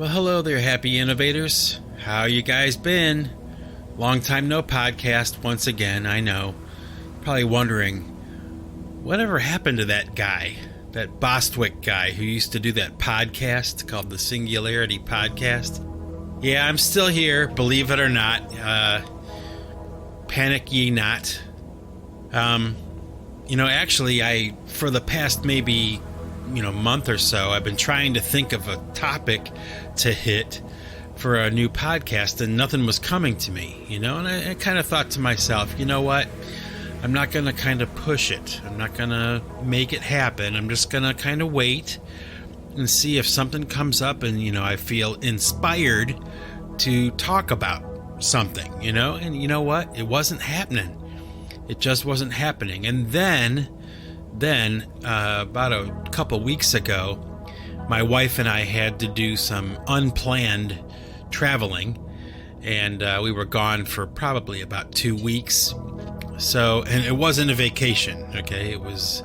Well, hello there, happy innovators. How you guys been? Long time no podcast once again, I know. Probably wondering, whatever happened to that guy? That Bostwick guy who used to do that podcast called the Singularity podcast? Yeah, I'm still here, believe it or not. Panic ye not. Actually, for the past maybe month or so, I've been trying to think of a topic to hit for a new podcast, and nothing was coming to me, and I kind of thought to myself, you know what, I'm not going to kind of push it. I'm not going to make it happen. I'm just going to kind of wait and see if something comes up and, I feel inspired to talk about something, and you know what, it wasn't happening. It just wasn't happening. And then about a couple weeks ago, my wife and I had to do some unplanned traveling, and we were gone for probably about 2 weeks. So, and it wasn't a vacation, okay? It was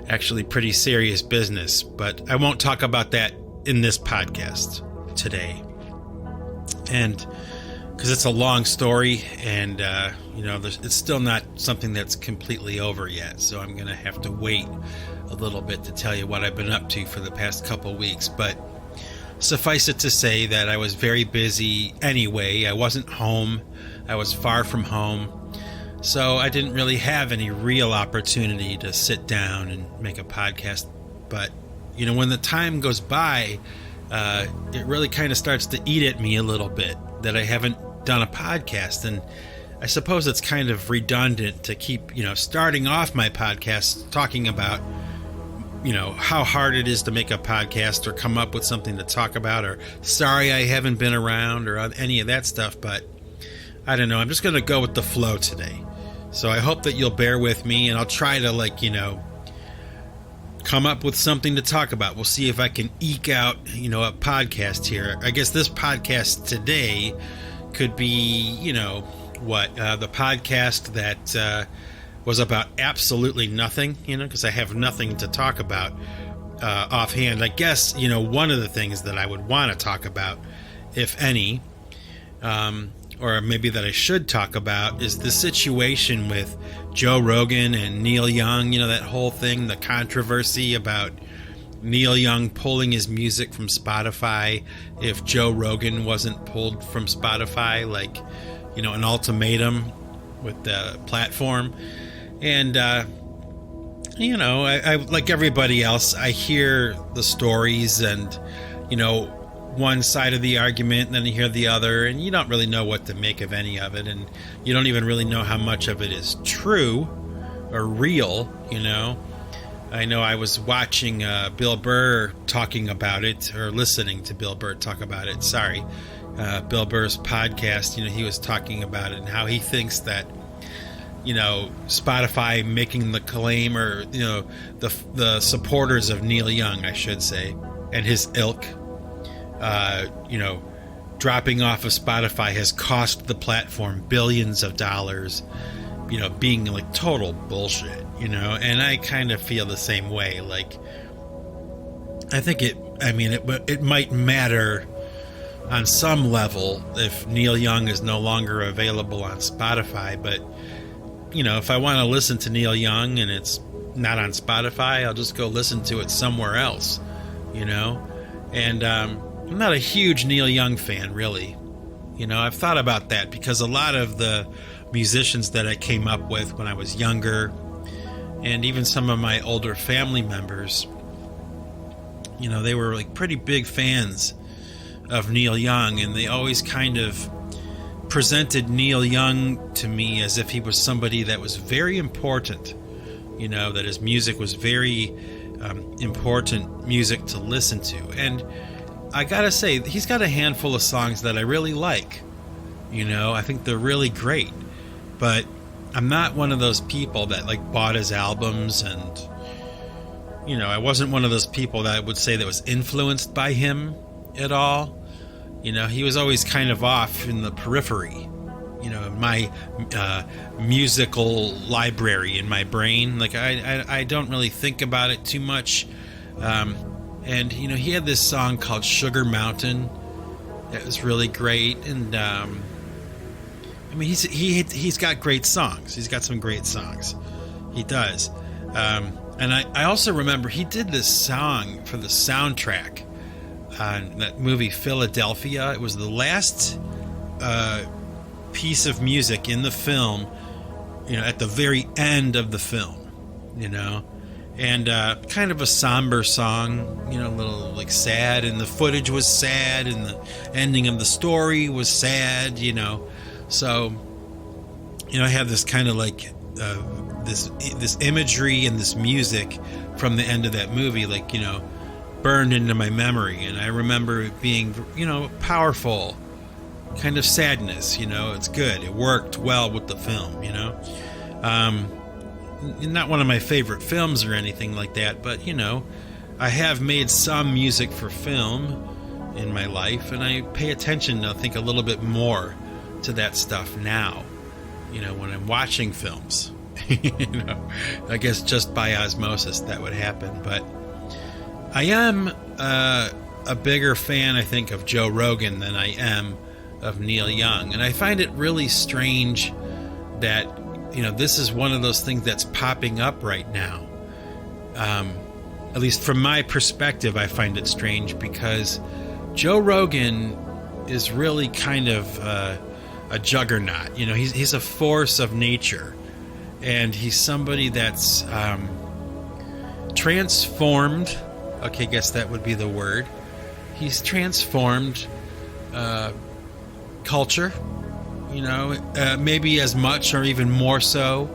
actually pretty serious business, but I won't talk about that in this podcast today. And because it's a long story, and it's still not something that's completely over yet, so I'm going to have to wait a little bit to tell you what I've been up to for the past couple weeks. But suffice it to say that I was very busy anyway. I wasn't home. I was far from home, so I didn't really have any real opportunity to sit down and make a podcast. But when the time goes by, it really kind of starts to eat at me a little bit that I haven't done a podcast. And I suppose it's kind of redundant to keep starting off my podcast talking about how hard it is to make a podcast or come up with something to talk about, or sorry I haven't been around, or any of that stuff. But I don't know, I'm just going to go with the flow today. So I hope that you'll bear with me, and I'll try to come up with something to talk about. We'll see if I can eke out a podcast here. I guess this podcast today could be the podcast that was about absolutely nothing, because I have nothing to talk about offhand. I guess one of the things that I would want to talk about, if any, or maybe that I should talk about, is the situation with Joe Rogan and Neil Young. That whole thing, the controversy about Neil Young pulling his music from Spotify if Joe Rogan wasn't pulled from Spotify, an ultimatum with the platform. And I like everybody else, I hear the stories and one side of the argument, and then you hear the other, and you don't really know what to make of any of it, and you don't even really know how much of it is true or real. I know I was watching Bill Burr talking about it, or listening to Bill Burr talk about it, Bill Burr's podcast. He was talking about it and how he thinks that Spotify making the claim, or the supporters of Neil Young, I should say, and his ilk, dropping off of Spotify has cost the platform billions of dollars, being like total bullshit, and I kind of feel the same way. I think it might matter on some level if Neil Young is no longer available on Spotify, but if I want to listen to Neil Young and it's not on Spotify, I'll just go listen to it somewhere else, and I'm not a huge Neil Young fan, really. I've thought about that because a lot of the musicians that I came up with when I was younger, and even some of my older family members, they were pretty big fans of Neil Young, and they always kind of presented Neil Young to me as if he was somebody that was very important, that his music was very important music to listen to. And I gotta say, he's got a handful of songs that I really like. I think they're really great, but I'm not one of those people that bought his albums, and I wasn't one of those people that would say that was influenced by him at all. He was always kind of off in the periphery, my musical library in my brain. I don't really think about it too much. And, he had this song called Sugar Mountain that was really great. And, he's got great songs. He's got some great songs. He does. And I also remember he did this song for the soundtrack on that movie Philadelphia. It was the last piece of music in the film, at the very end of the film, and kind of a somber song, a little like sad, and the footage was sad, and the ending of the story was sad, So, I have this kind of like this imagery and this music from the end of that movie, like, burned into my memory. And I remember it being, powerful, kind of sadness, it's good. It worked well with the film, not one of my favorite films or anything like that, but, I have made some music for film in my life, and I pay attention, I think, a little bit more to that stuff now, when I'm watching films. I guess just by osmosis that would happen. But I am a bigger fan, I think, of Joe Rogan than I am of Neil Young. And I find it really strange that, this is one of those things that's popping up right now. At least from my perspective, I find it strange because Joe Rogan is really kind of a juggernaut. He's a force of nature. And he's somebody that's transformed. Okay, I guess that would be the word. He's transformed culture, maybe as much or even more so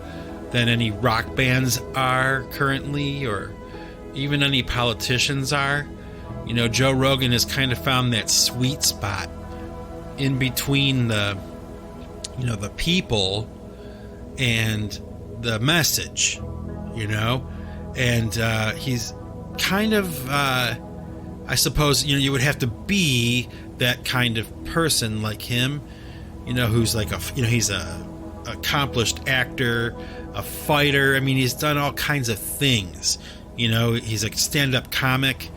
than any rock bands are currently, or even any politicians are. Joe Rogan has kind of found that sweet spot in between the people and the message, and he's kind of, I suppose, you would have to be that kind of person like him, who's like he's a accomplished actor, a fighter. I mean, he's done all kinds of things. He's a stand-up comic.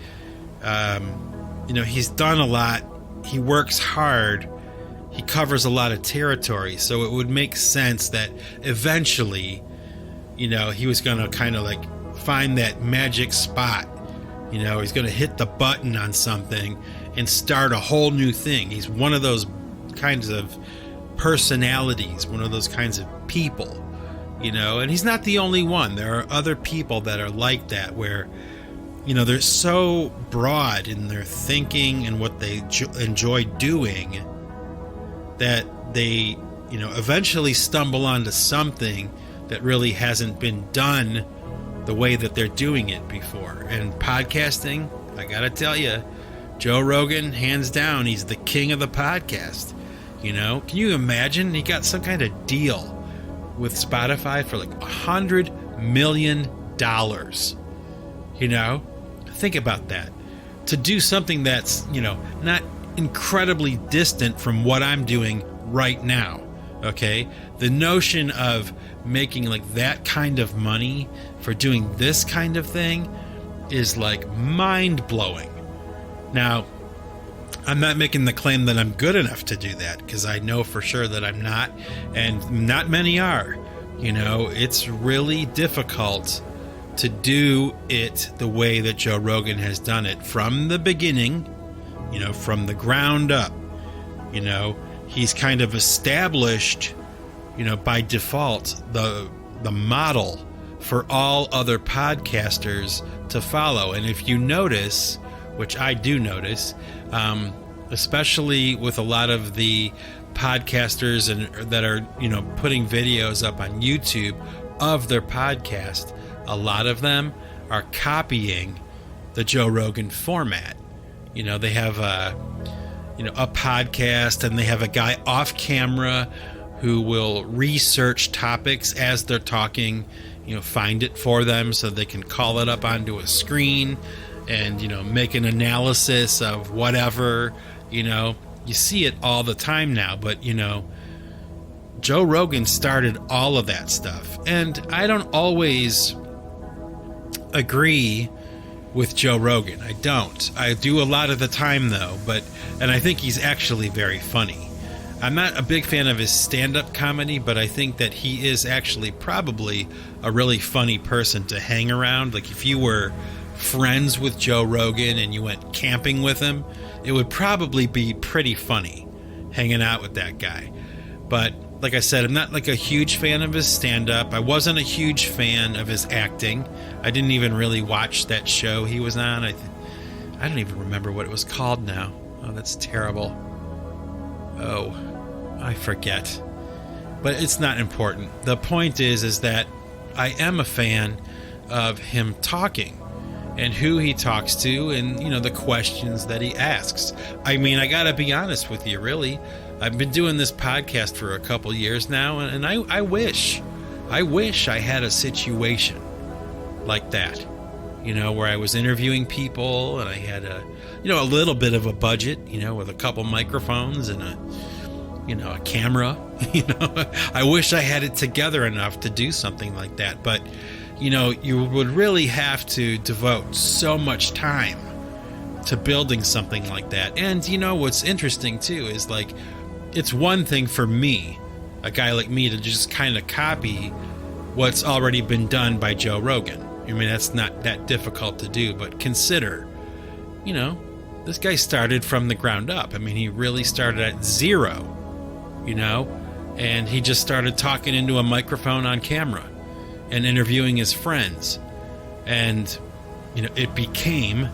He's done a lot. He works hard. He covers a lot of territory, so it would make sense that eventually, he was going to kind of like find that magic spot. He's going to hit the button on something and start a whole new thing. He's one of those kinds of personalities, one of those kinds of people, and he's not the only one. There are other people that are like that, where, they're so broad in their thinking and what they enjoy doing that they, eventually stumble onto something that really hasn't been done the way that they're doing it before. And podcasting, I gotta tell you, Joe Rogan, hands down, he's the king of the podcast. Can you imagine? He got some kind of deal with Spotify for like $100 million. Think about that. To do something that's, not incredibly distant from what I'm doing right now. Okay? The notion of making like that kind of money for doing this kind of thing is like mind-blowing. Now, I'm not making the claim that I'm good enough to do that, because I know for sure that I'm not, and not many are. It's really difficult to do it the way that Joe Rogan has done it from the beginning, from the ground up. He's kind of established, by default, the model for all other podcasters to follow. And if you notice, which I do notice, especially with a lot of the podcasters that are, putting videos up on YouTube of their podcast, a lot of them are copying the Joe Rogan format. They have a podcast, and they have a guy off camera who will research topics as they're talking, find it for them so they can call it up onto a screen and, make an analysis of whatever, you see it all the time now. But, Joe Rogan started all of that stuff. And I don't always agree with Joe Rogan. I don't. I do a lot of the time though, and I think he's actually very funny. I'm not a big fan of his stand-up comedy, but I think that he is actually probably a really funny person to hang around. Like if you were friends with Joe Rogan and you went camping with him, it would probably be pretty funny hanging out with that guy. But like I said, I'm not like a huge fan of his stand-up. I wasn't a huge fan of his acting. I didn't even really watch that show he was on. I don't even remember what it was called now. Oh, that's terrible. Oh, I forget. But it's not important. The point is that I am a fan of him talking and who he talks to and, the questions that he asks. I mean, I gotta be honest with you, really. I've been doing this podcast for a couple years now, and I wish I had a situation like that, where I was interviewing people and I had a little bit of a budget, with a couple microphones and a camera. I wish I had it together enough to do something like that, but you would really have to devote so much time to building something like that. And what's interesting too is like, it's one thing for me, a guy like me, to just kind of copy what's already been done by Joe Rogan. I mean, that's not that difficult to do, but consider, this guy started from the ground up. I mean, he really started at zero, and he just started talking into a microphone on camera and interviewing his friends. And, it became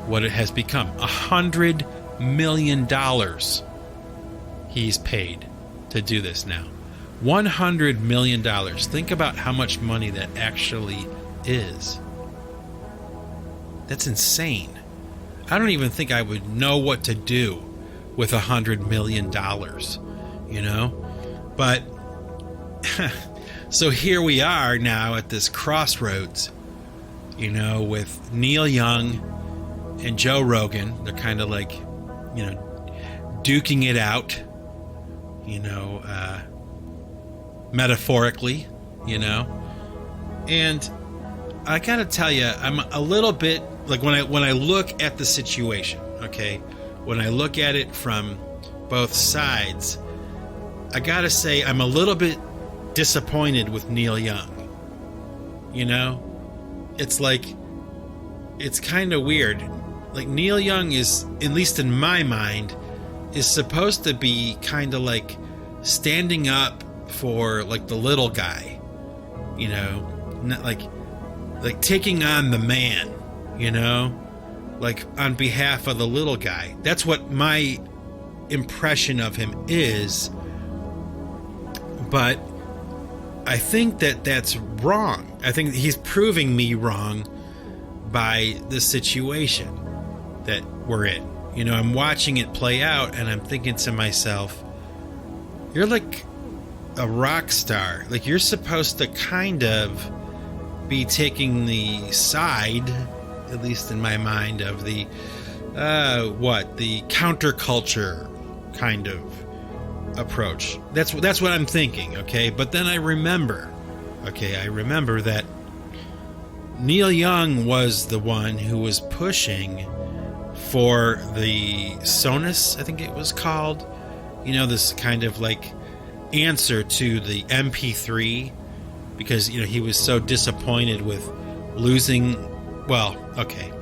what it has become. $100 million he's paid to do this now. $100 million. Think about how much money that actually is. That's insane. I don't even think I would know what to do with $100 million, But, so here we are now at this crossroads, with Neil Young and Joe Rogan. They're kind of like, duking it out, metaphorically, and I gotta tell you, I'm a little bit like when I look at the situation, okay, when I look at it from both sides, I gotta say I'm a little bit disappointed with Neil Young. It's like, it's kind of weird. Like Neil Young is, at least in my mind, is supposed to be kind of like standing up for like the little guy, not like taking on the man, like on behalf of the little guy. That's what my impression of him is. But I think that that's wrong. I think he's proving me wrong by the situation that we're in. I'm watching it play out and I'm thinking to myself, you're like a rock star. Like you're supposed to kind of be taking the side, at least in my mind, of the the counterculture kind of approach. That's what I'm thinking, okay? But then I remember that Neil Young was the one who was pushing for the Sonos, I think it was called, this kind of like answer to the MP3, because he was so disappointed with losing. Well, okay,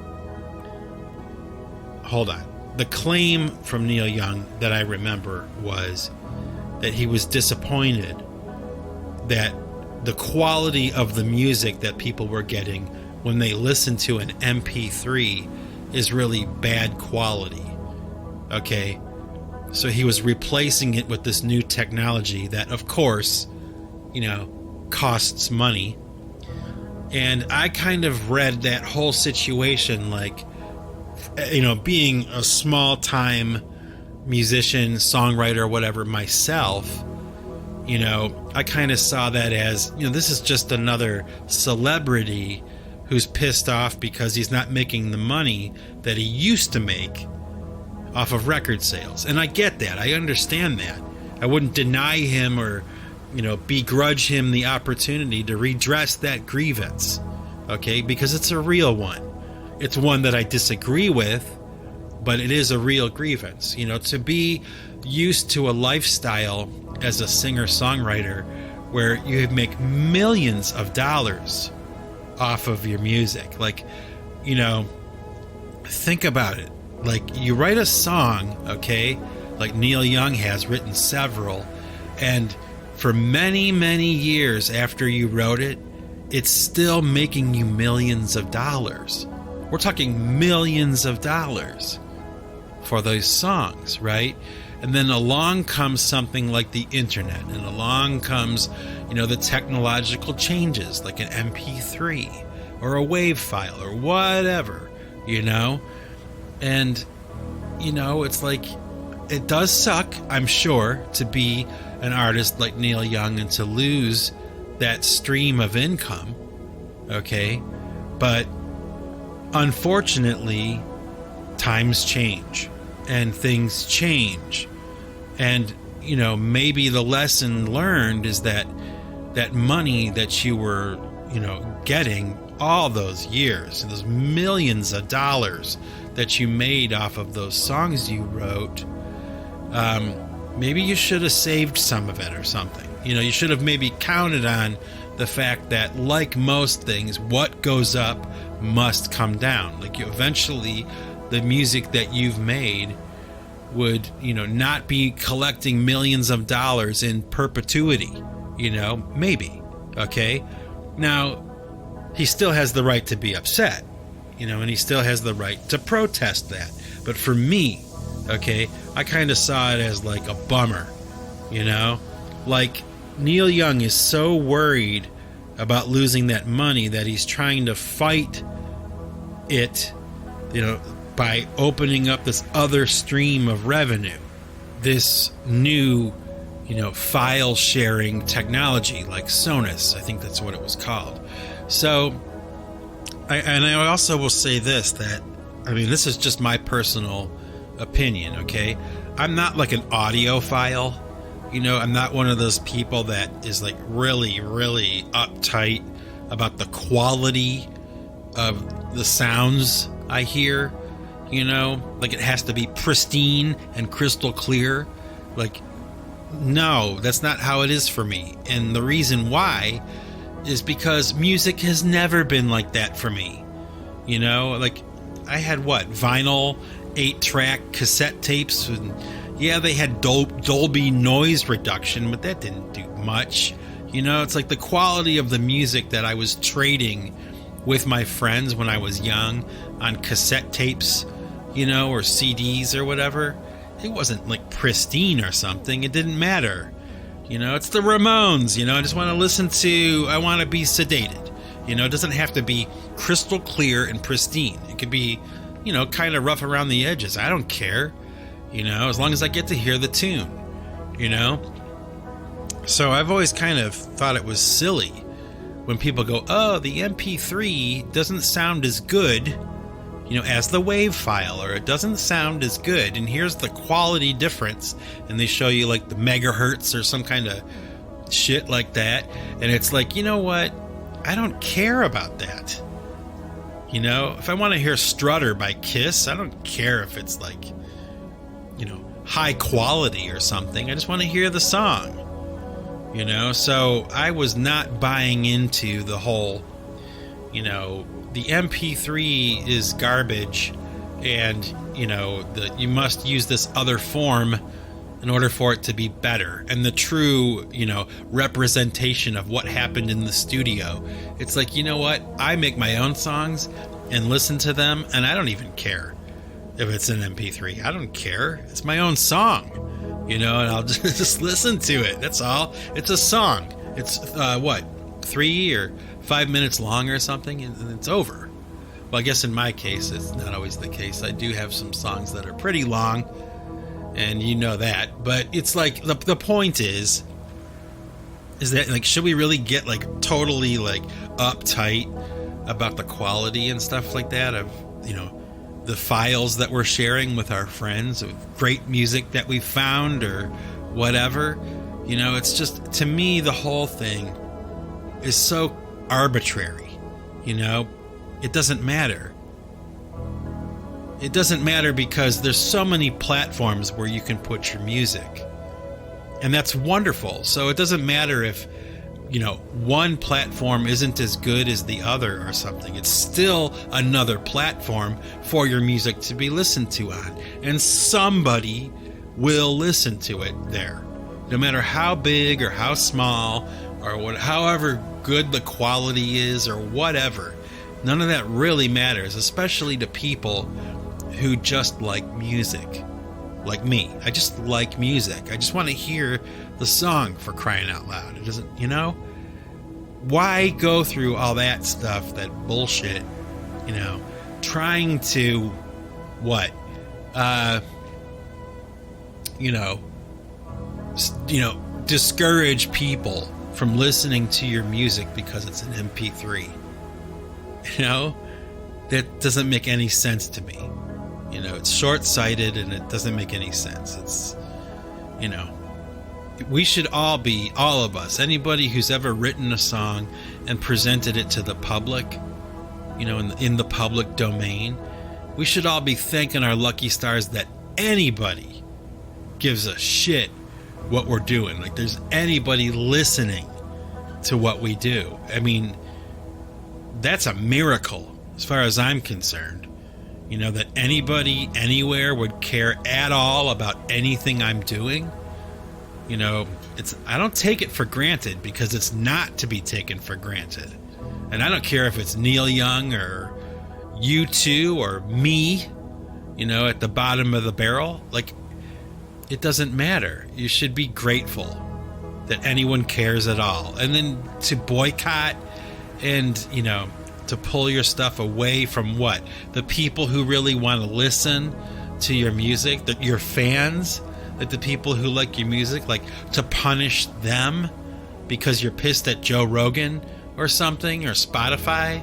hold on. The claim from Neil Young that I remember was that he was disappointed that the quality of the music that people were getting when they listened to an MP3 is really bad quality. Okay, so he was replacing it with this new technology that, of course, costs money. And I kind of read that whole situation like, being a small-time musician, songwriter, whatever myself, I kind of saw that as, this is just another celebrity who's pissed off because he's not making the money that he used to make off of record sales. And I get that. I understand that. I wouldn't deny him or, begrudge him the opportunity to redress that grievance, okay? Because it's a real one. it's one that I disagree with, but it is a real grievance. To be used to a lifestyle as a singer-songwriter where you make millions of dollars off of your music. Like, think about it. Like, you write a song, okay? Like Neil Young has written several, and for many, many years after you wrote it, it's still making you millions of dollars. We're talking millions of dollars for those songs, right? And then along comes something like the internet, and along comes, the technological changes like an MP3 or a WAV file or whatever, and, it's like, it does suck, I'm sure, to be an artist like Neil Young and to lose that stream of income, okay? But unfortunately, times change and things change. And, maybe the lesson learned is that money that you were, getting all those years, those millions of dollars that you made off of those songs you wrote, maybe you should have saved some of it or something. You should have maybe counted on the fact that, like most things, what goes up must come down. Like, eventually the music that you've made would, not be collecting millions of dollars in perpetuity, maybe. Okay. Now, he still has the right to be upset, and he still has the right to protest that. But for me, okay, I kind of saw it as like a bummer, like Neil Young is so worried about losing that money that he's trying to fight it, by opening up this other stream of revenue, this new, file sharing technology like Sonos. I think that's what it was called. So, I also will say this, that, this is just my personal opinion, okay? I'm not like an audiophile, I'm not one of those people that is like really, really uptight about the quality of the sounds I hear, like it has to be pristine and crystal clear. Like, no, that's not how it is for me. And the reason why is because music has never been like that for me. Like, I had vinyl 8-track cassette tapes, and yeah, they had Dolby noise reduction, but that didn't do much. It's like the quality of the music that I was trading with my friends when I was young on cassette tapes, or CDs or whatever. It wasn't like pristine or something. It didn't matter. It's the Ramones, I just want to listen to, I want to be sedated. It doesn't have to be crystal clear and pristine. It could be, kind of rough around the edges. I don't care, as long as I get to hear the tune, So I've always kind of thought it was silly when people go, oh, the MP3 doesn't sound as good, as the WAV file, or it doesn't sound as good, and here's the quality difference, and they show you like the megahertz or some kind of shit like that, and it's like, you know what? I don't care about that. If I want to hear Strutter by Kiss, I don't care if it's like, high quality or something. I just want to hear the song. So I was not buying into the whole, the MP3 is garbage, and you must use this other form in order for it to be better, and the true representation of what happened in the studio. It's like, you know what, I make my own songs and listen to them, and I don't even care if it's an MP3. I don't care. It's my own song, and I'll just listen to it. That's all. It's a song. It's 3 or 5 minutes long or something, and it's over. Well, I guess in my case, it's not always the case. I do have some songs that are pretty long, and that. But it's like, the point is that, like, should we really get like totally like uptight about the quality and stuff like that of, the files that we're sharing with our friends, of great music that we found or whatever? It's just, to me, the whole thing is so arbitrary. It doesn't matter. It doesn't matter because there's so many platforms where you can put your music. And that's wonderful. So it doesn't matter if, one platform isn't as good as the other or something. It's still another platform for your music to be listened to on. And somebody will listen to it there. No matter how big or how small or however good the quality is or whatever. None of that really matters, especially to people who just like music. Like me. I just like music. I just want to hear the song, for crying out loud. It doesn't, why go through all that stuff, that bullshit, trying to discourage people from listening to your music because it's an MP3. That doesn't make any sense to me. It's short-sighted and it doesn't make any sense. It's, we should all of us, anybody who's ever written a song and presented it to the public, in the public domain, we should all be thanking our lucky stars that anybody gives a shit what we're doing. Like there's anybody listening to what we do. I mean, that's a miracle as far as I'm concerned. That anybody anywhere would care at all about anything I'm doing. I don't take it for granted because it's not to be taken for granted. And I don't care if it's Neil Young or U2 or me, at the bottom of the barrel. Like, it doesn't matter. You should be grateful that anyone cares at all. And then to boycott and, to pull your stuff away from the people who really want to listen to your music, that your fans, that the people who like your music, like to punish them because you're pissed at Joe Rogan or something or Spotify.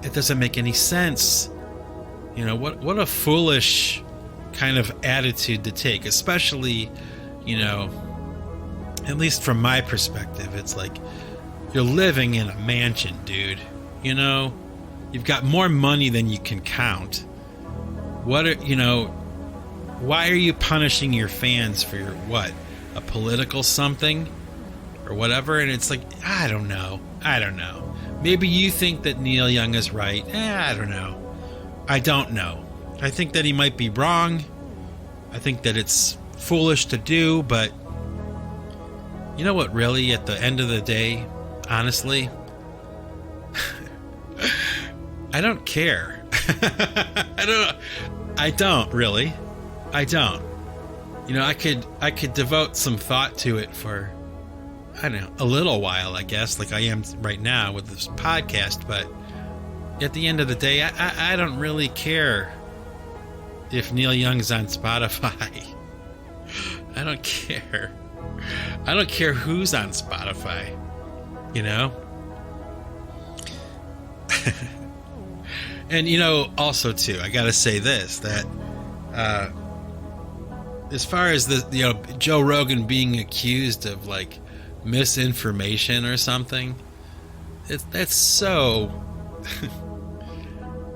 It doesn't make any sense. What a foolish kind of attitude to take, especially, at least from my perspective. It's like, you're living in a mansion, dude. You've got more money than you can count. Why are you punishing your fans for a political something or whatever? And it's like, I don't know. Maybe you think that Neil Young is right. I don't know. I don't know. I think that he might be wrong. I think that it's foolish to do, but you know what, really, at the end of the day, honestly, I don't care. I don't really. I don't. I could devote some thought to it for, I don't know, a little while, I guess, like I am right now with this podcast, but at the end of the day, I don't really care if Neil Young's on Spotify. I don't care. I don't care who's on Spotify. And also too, I gotta say this, that as far as the Joe Rogan being accused of like misinformation or something, that's so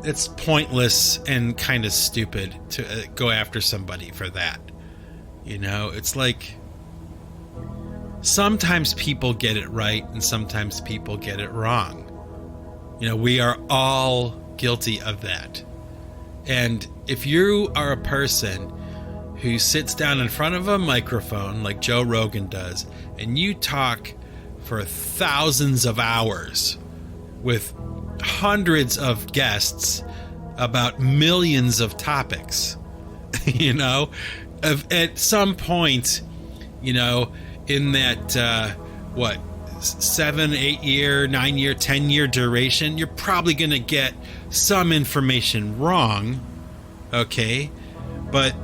it's pointless and kind of stupid to go after somebody for that. It's like sometimes people get it right and sometimes people get it wrong. We are all guilty of that. And if you are a person who sits down in front of a microphone like Joe Rogan does, and you talk for thousands of hours with hundreds of guests about millions of topics, at some point, in that 7, 8 year, 9 year, 10 year duration, you're probably going to get some information wrong. Okay. But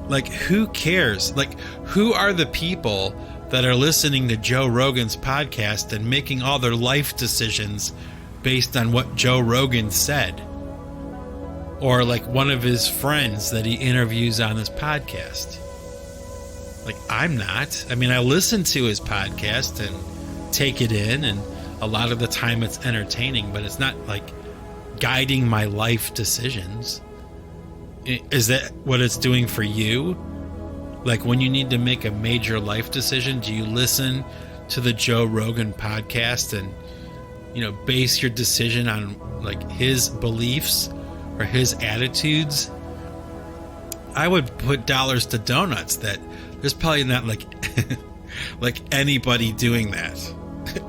like, who cares? Like, who are the people that are listening to Joe Rogan's podcast and making all their life decisions based on what Joe Rogan said? Or like one of his friends that he interviews on his podcast. Like, I'm not. I mean, I listen to his podcast and take it in, and a lot of the time it's entertaining, but it's not like guiding my life decisions. Is that what it's doing for you? Like when you need to make a major life decision, do you listen to the Joe Rogan podcast and, base your decision on like his beliefs or his attitudes? I would put dollars to donuts that there's probably not like like anybody doing that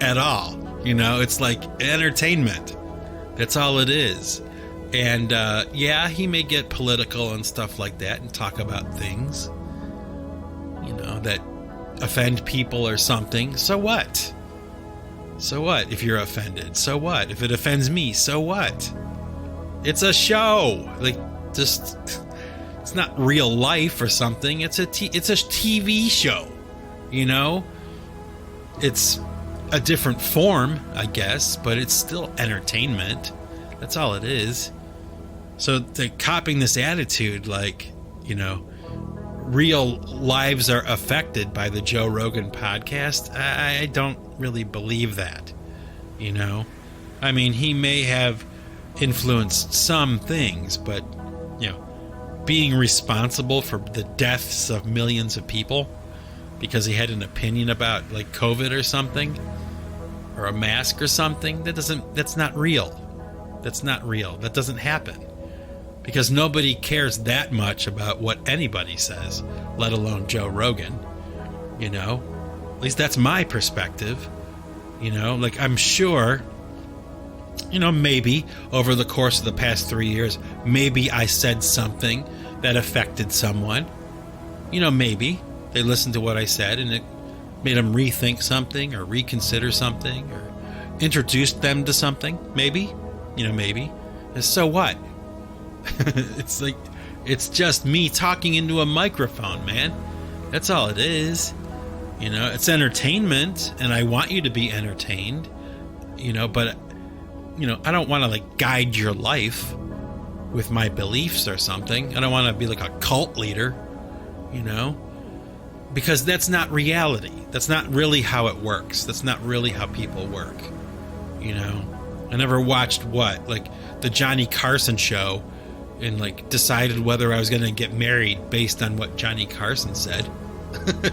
at all. It's like entertainment. That's all it is. And he may get political and stuff like that and talk about things, that offend people or something. So what? So what if you're offended? So what if it offends me? So what? It's a show. Like, just, it's not real life or something. It's a TV show. It's a different form, I guess, but it's still entertainment. That's all it is. So they're copying this attitude like, real lives are affected by the Joe Rogan podcast. I don't really believe that, I mean, he may have influenced some things, but, being responsible for the deaths of millions of people because he had an opinion about like COVID or something, or a mask or something, that's not real. That's not real. That doesn't happen. Because nobody cares that much about what anybody says, let alone Joe Rogan. At least that's my perspective. Like, I'm sure, maybe over the course of the past 3 years, maybe I said something that affected someone. Maybe they listened to what I said and it made them rethink something or reconsider something or introduced them to something. Maybe, maybe. And so what? It's like, it's just me talking into a microphone, man. That's all it is. It's entertainment, and I want you to be entertained, but, I don't want to like guide your life with my beliefs or something. I don't want to be like a cult leader, because that's not reality. That's not really how it works. That's not really how people work. I never watched the Johnny Carson show and like decided whether I was going to get married based on what Johnny Carson said.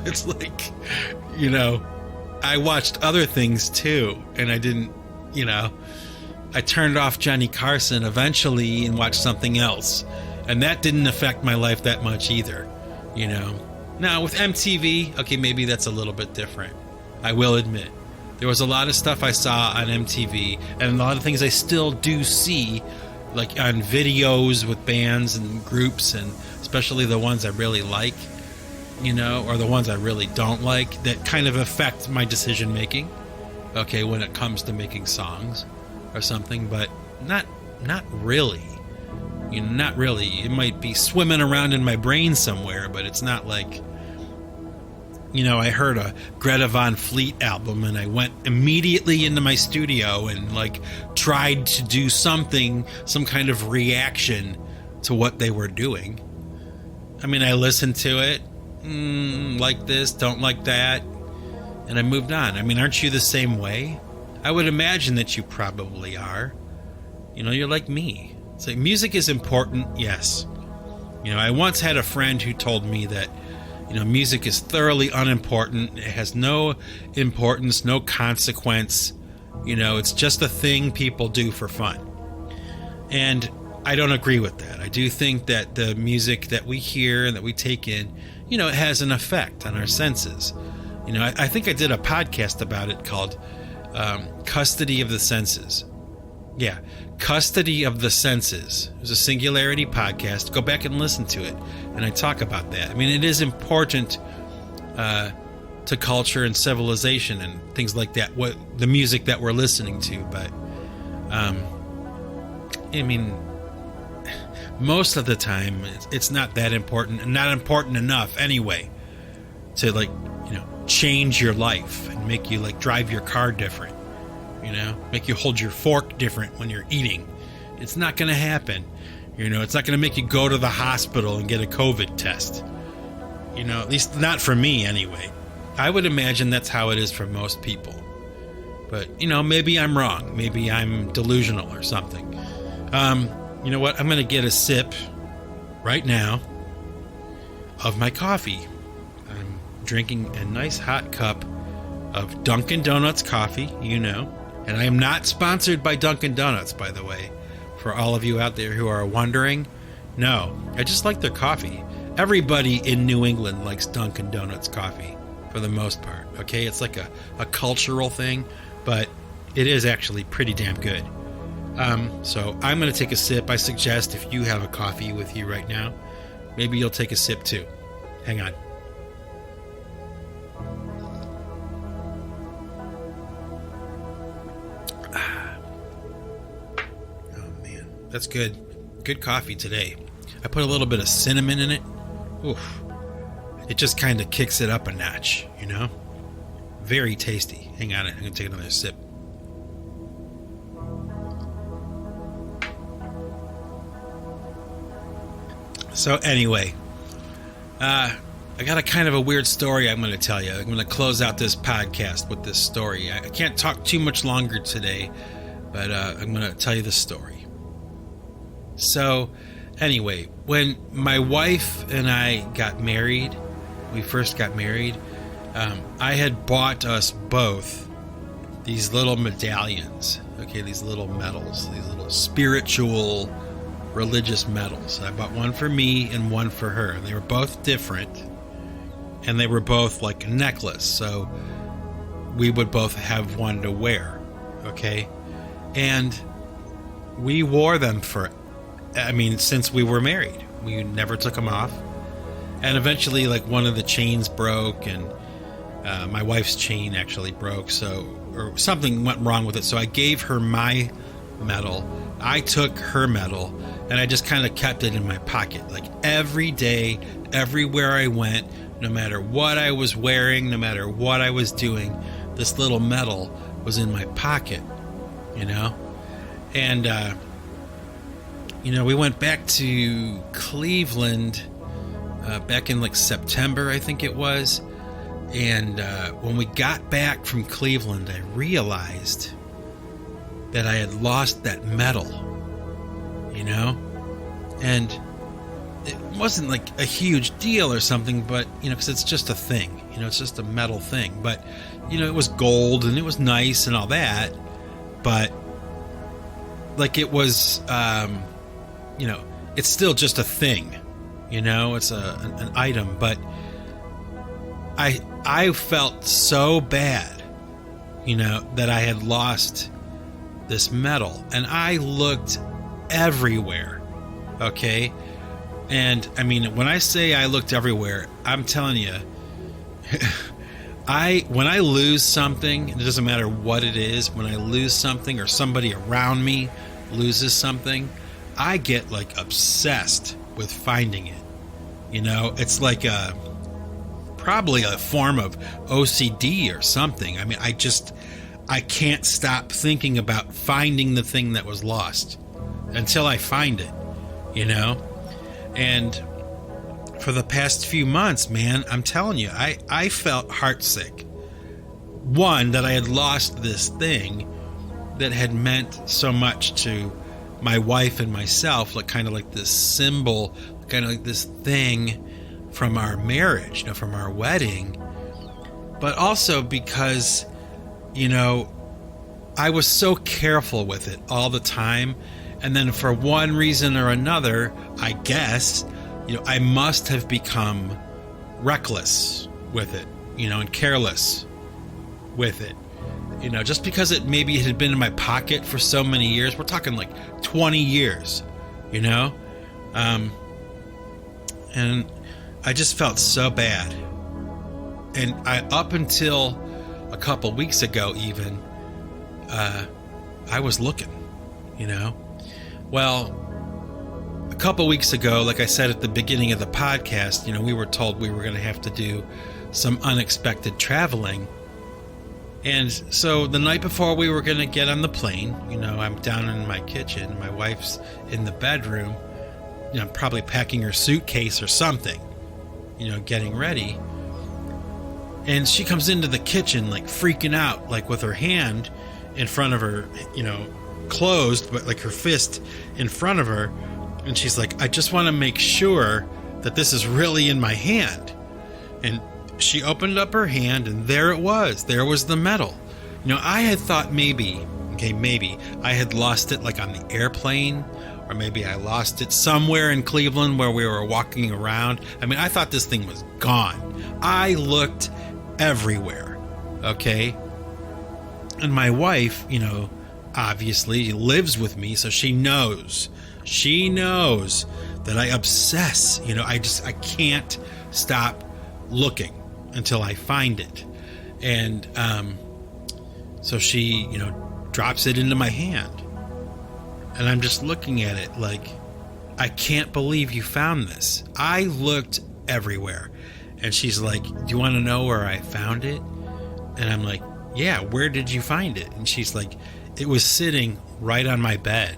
It's like, I watched other things too, and I didn't, I turned off Johnny Carson eventually and watched something else, and that didn't affect my life that much either. Now with MTV, okay, maybe that's a little bit different. I will admit there was a lot of stuff I saw on MTV, and a lot of things I still do see, like on videos with bands and groups, and especially the ones I really like, or the ones I really don't like, that kind of affect my decision making, okay, when it comes to making songs or something, but not really. Not really. It might be swimming around in my brain somewhere, but it's not like, I heard a Greta Van Fleet album and I went immediately into my studio and like tried to do some kind of reaction to what they were doing. I mean, I listened to it, like this, don't like that, and I moved on. I mean, aren't you the same way? I would imagine that you probably are. You're like me. It's like, music is important, yes. I once had a friend who told me that, music is thoroughly unimportant. It has no importance, no consequence. It's just a thing people do for fun. And I don't agree with that. I do think that the music that we hear and that we take in, it has an effect on our senses. I think I did a podcast about it called Custody of the Senses. Yeah, Custody of the Senses. It was a Singularity podcast. Go back and listen to it, and I talk about that. I mean, it is important to culture and civilization and things like that, what the music that we're listening to, but I mean, most of the time it's not that important, and not important enough anyway to like, change your life and make you like drive your car different. Make you hold your fork different when you're eating. It's not going to happen. It's not going to make you go to the hospital and get a COVID test. At least not for me anyway. I would imagine that's how it is for most people. But, maybe I'm wrong. Maybe I'm delusional or something. You know what? I'm going to get a sip right now of my coffee. I'm drinking a nice hot cup of Dunkin' Donuts coffee, and I am not sponsored by Dunkin' Donuts, by the way, for all of you out there who are wondering. No, I just like their coffee. Everybody in New England likes Dunkin' Donuts coffee for the most part, okay? It's like a cultural thing, but it is actually pretty damn good. So I'm going to take a sip. I suggest if you have a coffee with you right now, maybe you'll take a sip too. Hang on. Oh man, that's good. Good coffee today. I put a little bit of cinnamon in it. Oof. It just kind of kicks it up a notch, Very tasty. Hang on, I'm going to take another sip. So anyway, I got a kind of a weird story I'm going to tell you. I'm going to close out this podcast with this story. I can't talk too much longer today, but I'm going to tell you the story. So anyway, when my wife and I got married, we first got married, I had bought us both these little medallions, okay, these little medals, these little spiritual religious medals. I bought one for me and one for her. They were both different, and they were both like a necklace, so we would both have one to wear, okay? And we wore them since we were married. We never took them off. And eventually, like, one of the chains broke, and my wife's chain actually broke, or something went wrong with it. So I gave her my medal. I took her medal, and I just kind of kept it in my pocket. Like, every day, everywhere I went, no matter what I was wearing, no matter what I was doing, this little medal was in my pocket, And, we went back to Cleveland back in like September, I think it was. And when we got back from Cleveland, I realized that I had lost that medal, and it wasn't like a huge deal or something, but, because it's just a thing, it's just a metal thing, but, it was gold and it was nice and all that, but like it was, it's still just a thing, it's an item, but I felt so bad, that I had lost this medal, and I looked everywhere, okay? And when I say I looked everywhere, I'm telling you, when I lose something, it doesn't matter what it is, when I lose something or somebody around me loses something, I get like obsessed with finding it. It's like probably a form of OCD or something. I can't stop thinking about finding the thing that was lost until I find it, And for the past few months, man, I'm telling you, I felt heartsick. One, that I had lost this thing that had meant so much to my wife and myself, like kind of like this symbol, kind of like this thing from our marriage, from our wedding. But also because, I was so careful with it all the time. And then for one reason or another, I guess, I must have become reckless with it, and careless with it. Just because it maybe had been in my pocket for so many years. We're talking like 20 years, and I just felt so bad. And up until a couple weeks ago even, I was looking, Well, a couple weeks ago, like I said at the beginning of the podcast, we were told we were going to have to do some unexpected traveling. And so the night before we were going to get on the plane, I'm down in my kitchen, my wife's in the bedroom, probably packing her suitcase or something, getting ready. And she comes into the kitchen like freaking out, like with her hand in front of her, closed, but like her fist in front of her. And she's like, I just want to make sure that this is really in my hand. And she opened up her hand, and there it was. There was the medal. I had thought maybe I had lost it like on the airplane, or maybe I lost it somewhere in Cleveland where we were walking around. I thought this thing was gone. I looked everywhere, okay? And my wife, obviously lives with me, so she knows that I obsess. I can't stop looking until I find it. And so she, drops it into my hand. And I'm just looking at it like, I can't believe you found this. I looked everywhere. And she's like, do you want to know where I found it? And I'm like, yeah, where did you find it? And she's like, it was sitting right on my bed.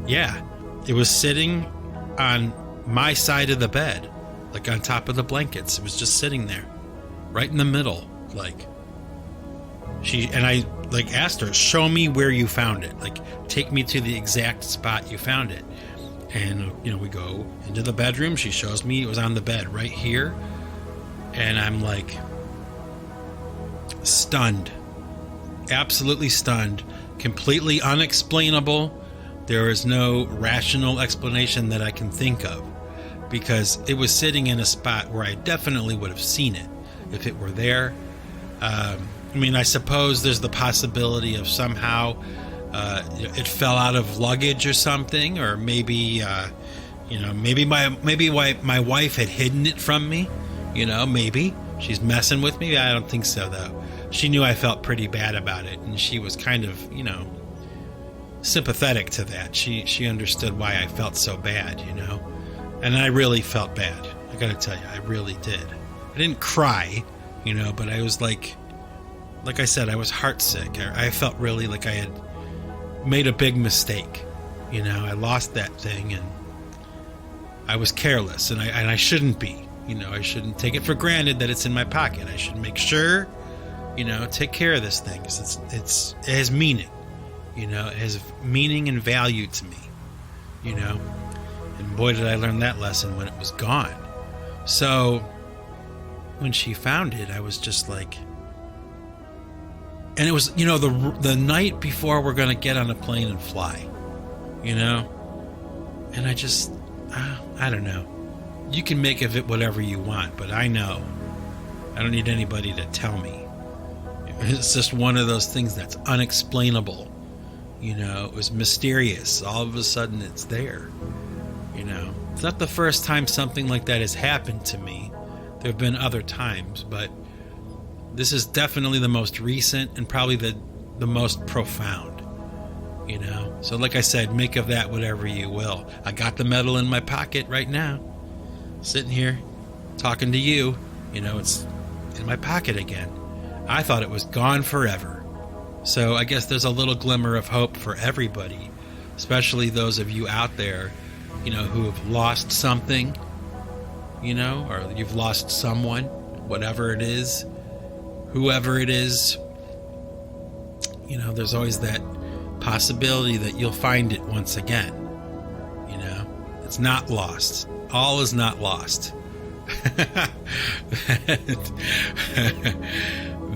Yeah, it was sitting on my side of the bed, like on top of the blankets. It was just sitting there, right in the middle. I asked her, show me where you found it. Take me to the exact spot you found it. And, we go into the bedroom. She shows me it was on the bed right here. And I'm like, stunned, absolutely stunned, completely unexplainable. There is no rational explanation that I can think of, because it was sitting in a spot where I definitely would have seen it if it were there. I suppose there's the possibility of somehow it fell out of luggage or something, or maybe maybe my wife had hidden it from me. Maybe she's messing with me. I don't think so, though. She knew I felt pretty bad about it, and she was kind of sympathetic to that. She understood why I felt so bad, and I really felt bad. I gotta tell you, I really did. I didn't cry, but I was like I said, I was heartsick. I felt really like I had made a big mistake. I lost that thing, and I was careless, and I shouldn't be. I shouldn't take it for granted that it's in my pocket. I should make sure, take care of this thing. It has meaning. It has meaning and value to me. And boy, did I learn that lesson when it was gone. So when she found it, I was just like, and it was, the night before we're going to get on a plane and fly, and I just, I don't know. You can make of it whatever you want, but I know. I don't need anybody to tell me. It's just one of those things that's unexplainable. It was mysterious. All of a sudden it's there. It's not the first time something like that has happened to me. There have been other times, but this is definitely the most recent and probably the most profound. So like I said, make of that whatever you will. I got the medal in my pocket right now, sitting here talking to you. It's in my pocket again. I thought it was gone forever. So I guess there's a little glimmer of hope for everybody, especially those of you out there, who have lost something, or you've lost someone, whatever it is, whoever it is. There's always that possibility that you'll find it once again. It's not lost. All is not lost.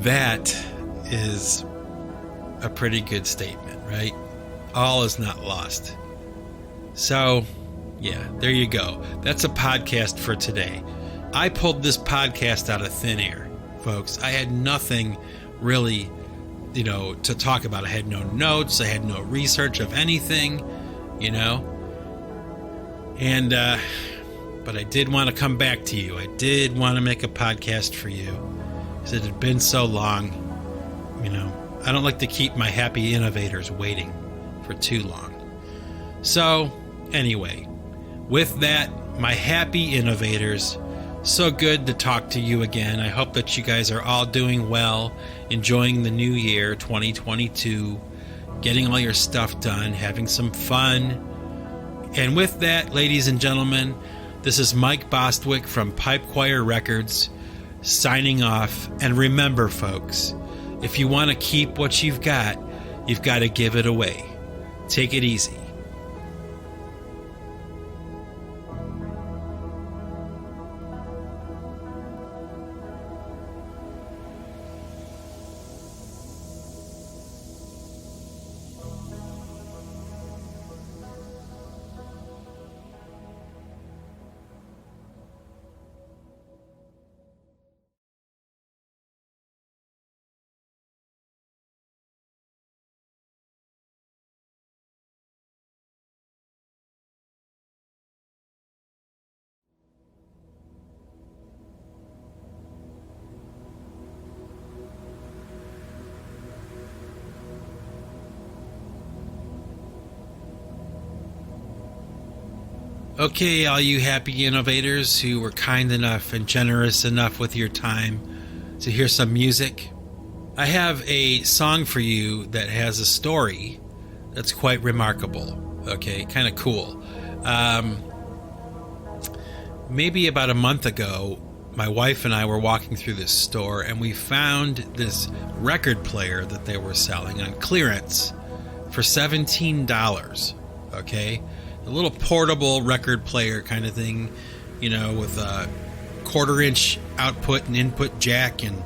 That is a pretty good statement, right? All is not lost. So, yeah, there you go. That's a podcast for today. I pulled this podcast out of thin air, folks. I had nothing really, to talk about. I had no notes. I had no research of anything, And, but I did want to come back to you. I did want to make a podcast for you, because it had been so long. I don't like to keep my happy innovators waiting for too long. So, anyway, with that, my happy innovators, so good to talk to you again. I hope that you guys are all doing well, enjoying the new year, 2022, getting all your stuff done, having some fun. And with that, ladies and gentlemen, this is Mike Bostwick from Pipe Choir Records, signing off. And remember, folks, if you want to keep what you've got, you've got to give it away. Take it easy. Okay, all you happy innovators who were kind enough and generous enough with your time to hear some music, I have a song for you that has a story that's quite remarkable. Okay, kind of cool. Maybe about a month ago, my wife and I were walking through this store and we found this record player that they were selling on clearance for $17. Okay, a little portable record player kind of thing, you know, with a 1/4-inch output and input jack, and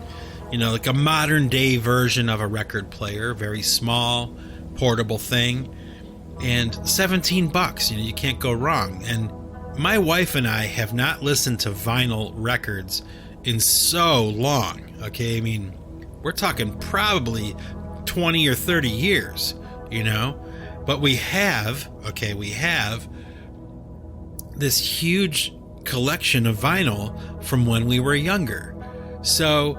you know, like a modern day version of a record player, very small, portable thing, and $17. You know, you can't go wrong. And my wife and I have not listened to vinyl records in so long. Okay, I mean, we're talking probably 20 or 30 years, you know, but we have this huge collection of vinyl from when we were younger. So,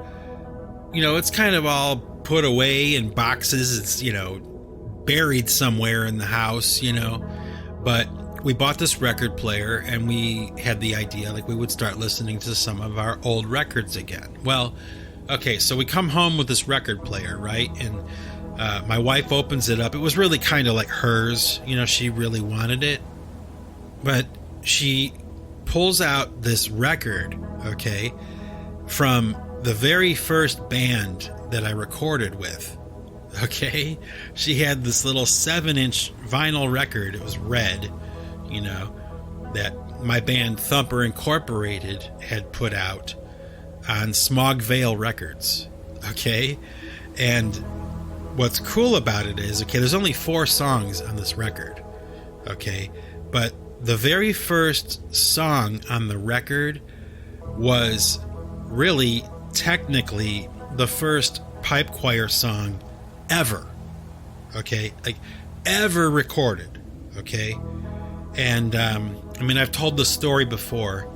you know, it's kind of all put away in boxes. It's, you know, buried somewhere in the house, you know, but we bought this record player and we had the idea like we would start listening to some of our old records again. Well, okay, so we come home with this record player, right? And my wife opens it up. It was really kind of like hers, you know, she really wanted it. But she pulls out this record, okay, from the very first band that I recorded with. Okay, she had this little 7-inch vinyl record. It was red, you know, that my band Thumper Incorporated had put out on Smog Veil Records. Okay, and what's cool about it is, okay, there's only 4 songs on this record. Okay, but the very first song on the record was really technically the first pipe choir song ever. Okay, like ever recorded. Okay, and I mean, I've told the story before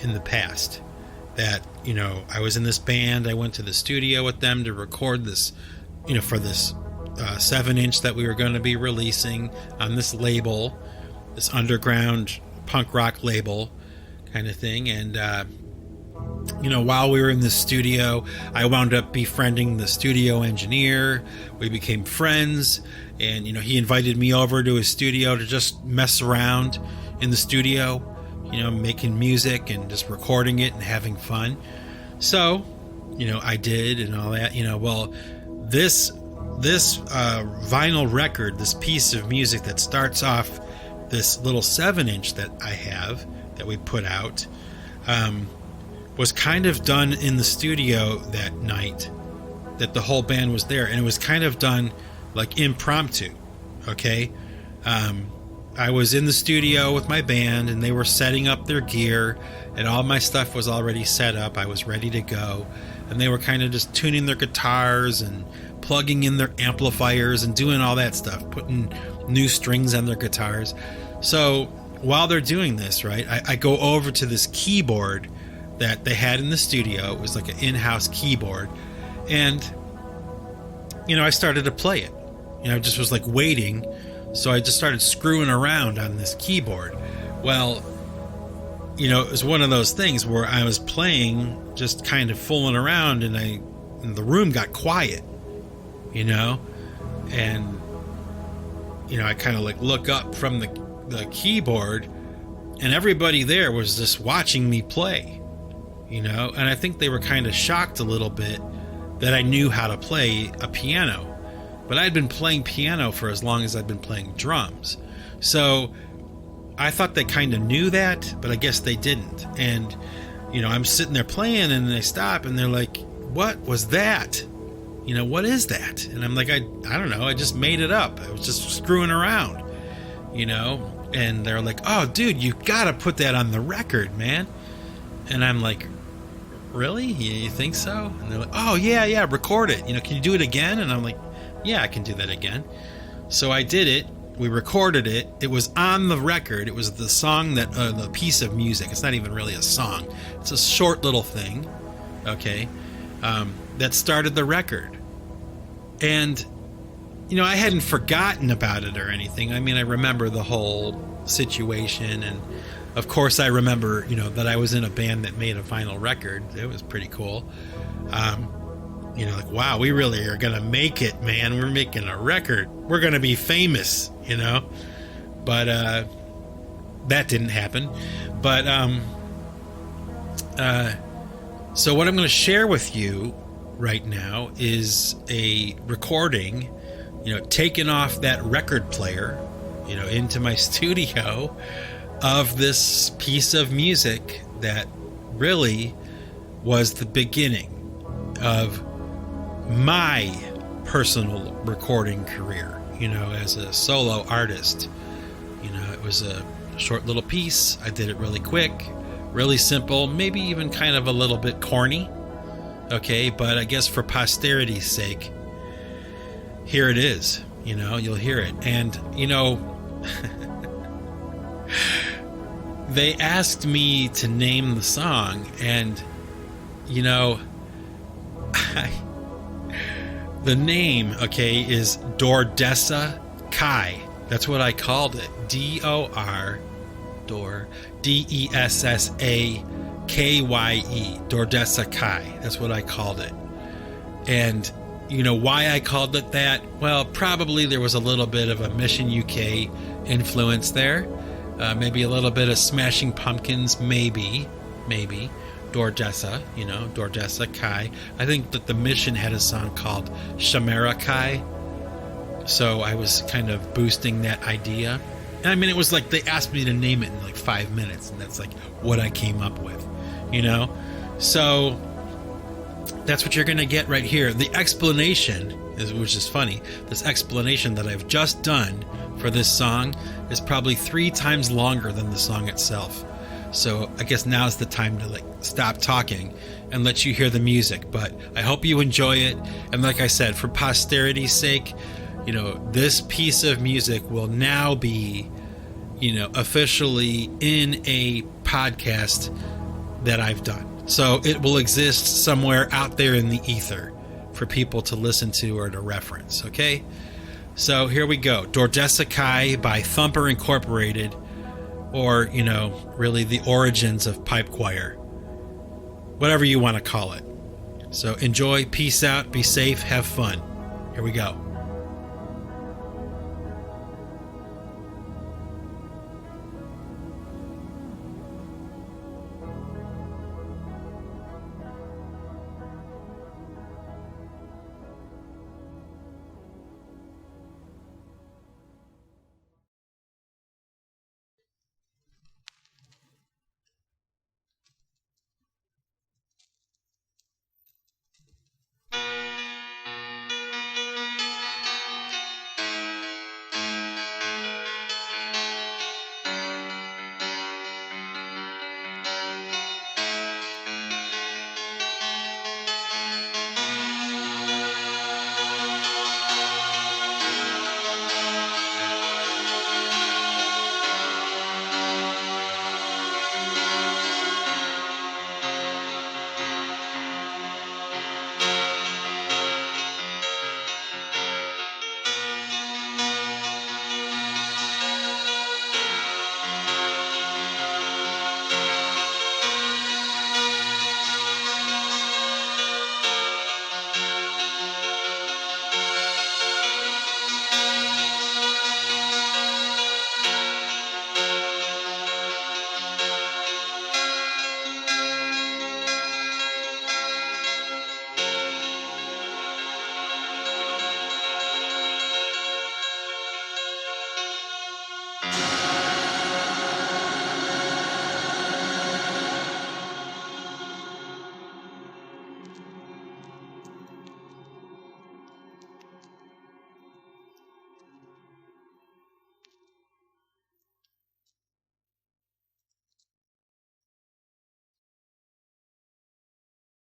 in the past that, you know, I was in this band. I went to the studio with them to record this, you know, for this 7-inch that we were going to be releasing on this label, this underground punk rock label kind of thing. And you know, while we were in the studio, I wound up befriending the studio engineer. We became friends, and you know, he invited me over to his studio to just mess around in the studio, you know, making music and just recording it and having fun. So, you know, I did, and all that, you know. Well, this vinyl record, this piece of music that starts off this little 7-inch that I have that we put out, was kind of done in the studio that night that the whole band was there, and it was kind of done like impromptu. Okay, I was in the studio with my band and they were setting up their gear and all my stuff was already set up. I was ready to go, and they were kind of just tuning their guitars and plugging in their amplifiers and doing all that stuff, putting new strings on their guitars. So while they're doing this, right, I go over to this keyboard that they had in the studio. It was like an in-house keyboard, and you know, I started to play it. You know, I just was like waiting, so I just started screwing around on this keyboard. Well, you know, it was one of those things where I was playing, just kind of fooling around, and the room got quiet, you know, and you know, I kind of like look up from the keyboard, and everybody there was just watching me play, you know, and I think they were kind of shocked a little bit that I knew how to play a piano. but I'd been playing piano for as long as I'd been playing drums. So I thought they kind of knew that, but I guess they didn't. And, I'm sitting there playing, and they stop, and they're like, what was that? What is that? And I'm like, I don't know. I just made it up. I was just screwing around, And they're like, oh, dude, you got to put that on the record, man. And I'm like, really? You think so? And they're like, oh, yeah, record it. Can you do it again? And I'm like, yeah, I can do that again. So I did it. We recorded it. It was on the record. It was the song the piece of music. It's not even really a song. It's a short little thing, okay, that started the record. And, I hadn't forgotten about it or anything. I mean, I remember the whole situation. And, of course, I remember, that I was in a band that made a vinyl record. It was pretty cool. Like, wow, we really are going to make it, man. We're making a record. We're going to be famous, But that didn't happen. But so what I'm going to share with you right now is a recording, taken off that record player, into my studio of this piece of music that really was the beginning of my personal recording career, as a solo artist. It was a short little piece. I did it really quick, really simple, maybe even kind of a little bit corny. Okay, but I guess for posterity's sake, here it is. You'll hear it. And, they asked me to name the song, and, the name, okay, is Dordessa Kai. That's what I called it. D-O-R, D-E-S-S-A-K-Y-E, Dordessa Kai. That's what I called it. And, why I called it that? Well, probably there was a little bit of a Mission UK influence there. Maybe a little bit of Smashing Pumpkins, maybe. Dordessa, Dordessa Kai. I think that the Mission had a song called Shamara Kai. So I was kind of boosting that idea. And I mean, it was like they asked me to name it in like 5 minutes, and that's like what I came up with, So that's what you're going to get right here. The explanation, which is funny, this explanation that I've just done for this song is probably 3 times longer than the song itself. So I guess now's the time to stop talking and let you hear the music. But I hope you enjoy it. And like I said, for posterity's sake, this piece of music will now be, officially in a podcast that I've done. So it will exist somewhere out there in the ether for people to listen to or to reference. Okay? So here we go. Dordessa Kai by Thumper Incorporated, or, really the origins of pipe choir. Whatever you want to call it. So enjoy, peace out, be safe, have fun. Here we go.